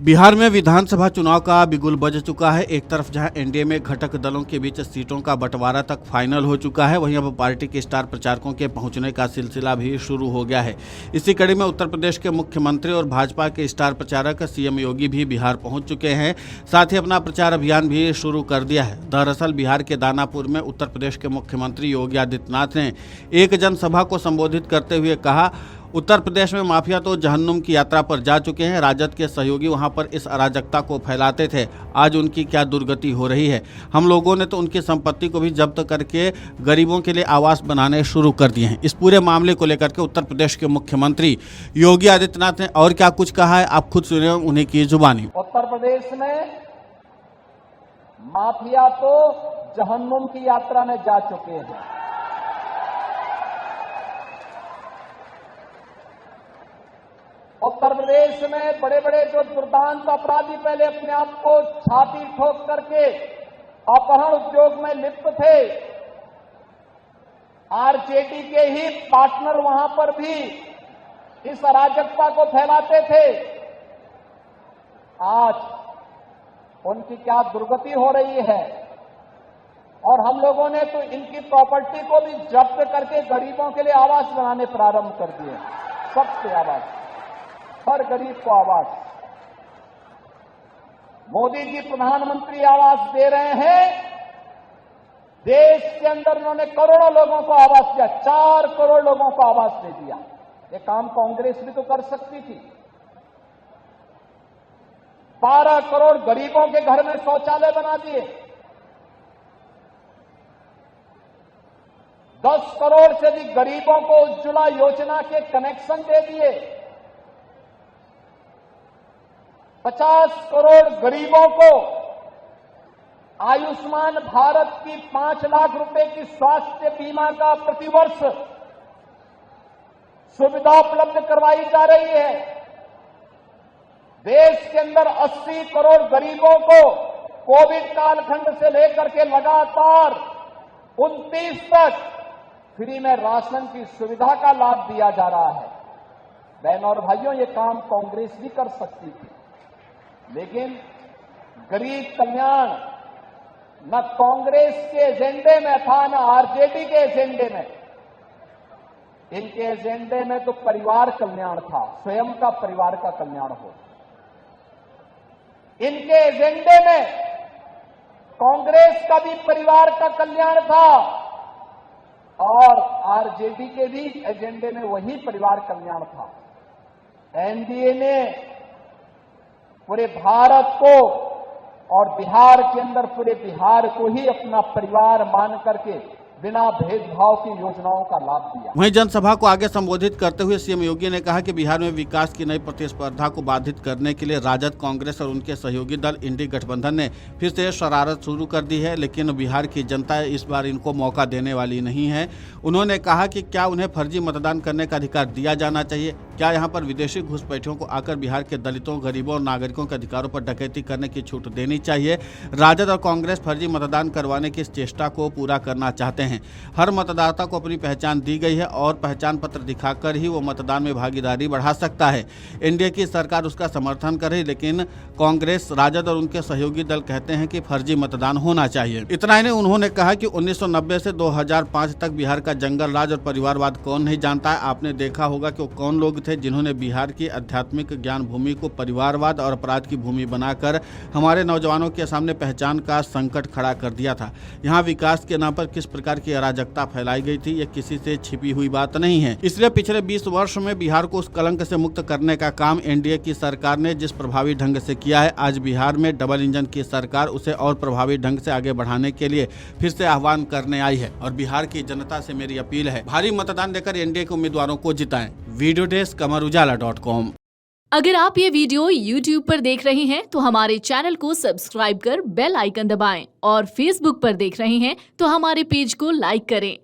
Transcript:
बिहार में विधानसभा चुनाव का बिगुल बज चुका है। एक तरफ जहां एनडीए में घटक दलों के बीच सीटों का बंटवारा तक फाइनल हो चुका है, वहीं अब पार्टी के स्टार प्रचारकों के पहुंचने का सिलसिला भी शुरू हो गया है। इसी कड़ी में उत्तर प्रदेश के मुख्यमंत्री और भाजपा के स्टार प्रचारक सीएम योगी भी बिहार पहुंच चुके हैं। साथ ही अपना प्रचार अभियान भी शुरू कर दिया है। दरअसल बिहार के दानापुर में उत्तर प्रदेश के मुख्यमंत्री योगी आदित्यनाथ ने एक जनसभा को संबोधित करते हुए कहा, उत्तर प्रदेश में माफिया तो जहन्नुम की यात्रा पर जा चुके हैं। राजद के सहयोगी वहां पर इस अराजकता को फैलाते थे, आज उनकी क्या दुर्गति हो रही है। हम लोगों ने तो उनकी संपत्ति को भी जब्त करके गरीबों के लिए आवास बनाने शुरू कर दिए हैं। इस पूरे मामले को लेकर के उत्तर प्रदेश के मुख्यमंत्री योगी आदित्यनाथ ने और क्या कुछ कहा है, आप खुद सुनिए उन्हीं की जुबानी। उत्तर प्रदेश में माफिया तो जहन्नुम की यात्रा में जा चुके हैं। उत्तर प्रदेश में बड़े बड़े जो दुर्दांत अपराधी पहले अपने आप को छाती ठोक करके अपहरण उद्योग में लिप्त थे, आरजेडी के ही पार्टनर वहां पर भी इस अराजकता को फैलाते थे, आज उनकी क्या दुर्गति हो रही है। और हम लोगों ने तो इनकी प्रॉपर्टी को भी जब्त करके गरीबों के लिए आवास बनाने प्रारंभ कर दिए। सबसे आवास, हर गरीब को आवास। मोदी जी प्रधानमंत्री आवास दे रहे हैं। देश के अंदर उन्होंने करोड़ों लोगों को आवास दिया, 4 करोड़ लोगों को आवास दे दिया। ये काम कांग्रेस भी तो कर सकती थी। 12 करोड़ गरीबों के घर में शौचालय बना दिए, 10 करोड़ से भी गरीबों को उज्ज्वला योजना के कनेक्शन दे दिए, 50 करोड़ गरीबों को आयुष्मान भारत की 5 लाख रुपए की स्वास्थ्य बीमा का प्रतिवर्ष सुविधा उपलब्ध करवाई जा रही है। देश के अंदर 80 करोड़ गरीबों को कोविड कालखंड से लेकर के लगातार 29 तक फ्री में राशन की सुविधा का लाभ दिया जा रहा है। बहनों और भाइयों, ये काम कांग्रेस भी कर सकती थी, लेकिन गरीब कल्याण न कांग्रेस के एजेंडे में था, न आरजेडी के एजेंडे में। इनके एजेंडे में तो परिवार कल्याण था, स्वयं का परिवार का कल्याण हो। इनके एजेंडे में कांग्रेस का भी परिवार का कल्याण था और आरजेडी के भी एजेंडे में वही परिवार कल्याण था। एनडीए ने पूरे भारत को और बिहार के अंदर पूरे बिहार को ही अपना परिवार मान करके बिना भेदभाव की योजनाओं का लाभ दिया। वहीं जनसभा को आगे संबोधित करते हुए सीएम योगी ने कहा कि बिहार में विकास की नई प्रतिस्पर्धा को बाधित करने के लिए राजद, कांग्रेस और उनके सहयोगी दल इंडी गठबंधन ने फिर से शरारत शुरू कर दी है, लेकिन बिहार की जनता इस बार इनको मौका देने वाली नहीं है। उन्होंने कहा कि क्या उन्हें फर्जी मतदान करने का अधिकार दिया जाना चाहिए? क्या यहाँ पर विदेशी घुसपैठियों को आकर बिहार के दलितों, गरीबों और नागरिकों के अधिकारों पर डकैती करने की छूट देनी चाहिए? राजद और कांग्रेस फर्जी मतदान करवाने की इस चेष्टा को पूरा करना चाहते हैं। हर मतदाता को अपनी पहचान दी गई है और पहचान पत्र दिखाकर ही वो मतदान में भागीदारी बढ़ा सकता है। एनडीए की सरकार उसका समर्थन करे, लेकिन कांग्रेस, राजद और उनके सहयोगी दल कहते हैं कि फर्जी मतदान होना चाहिए। इतना ही नहीं, उन्होंने कहा कि 1990 से 2005 तक बिहार का जंगल राज और परिवारवाद कौन नहीं जानता है। आपने देखा होगा कि वो कौन लोग थे जिन्होंने बिहार की आध्यात्मिक ज्ञान भूमि को परिवारवाद और अपराध की भूमि बनाकर हमारे नौजवानों के सामने पहचान का संकट खड़ा कर दिया था। यहाँ विकास के नाम पर किस प्रकार की अराजकता फैलाई गई थी, ये किसी से छिपी हुई बात नहीं है। इसलिए पिछले 20 वर्ष में बिहार को उस कलंक से मुक्त करने का काम एनडीए की सरकार ने जिस प्रभावी ढंग से किया है, आज बिहार में डबल इंजन की सरकार उसे और प्रभावी ढंग से आगे बढ़ाने के लिए फिर से आह्वान करने आई है। और बिहार की जनता से मेरी अपील है, भारी मतदान देकर एनडीए के उम्मीदवारों को जिताएं। Video desk amarujala.com। अगर आप ये वीडियो YouTube पर देख रहे हैं तो हमारे चैनल को सब्सक्राइब कर बेल आइकन दबाएं और Facebook पर देख रहे हैं तो हमारे पेज को लाइक करें।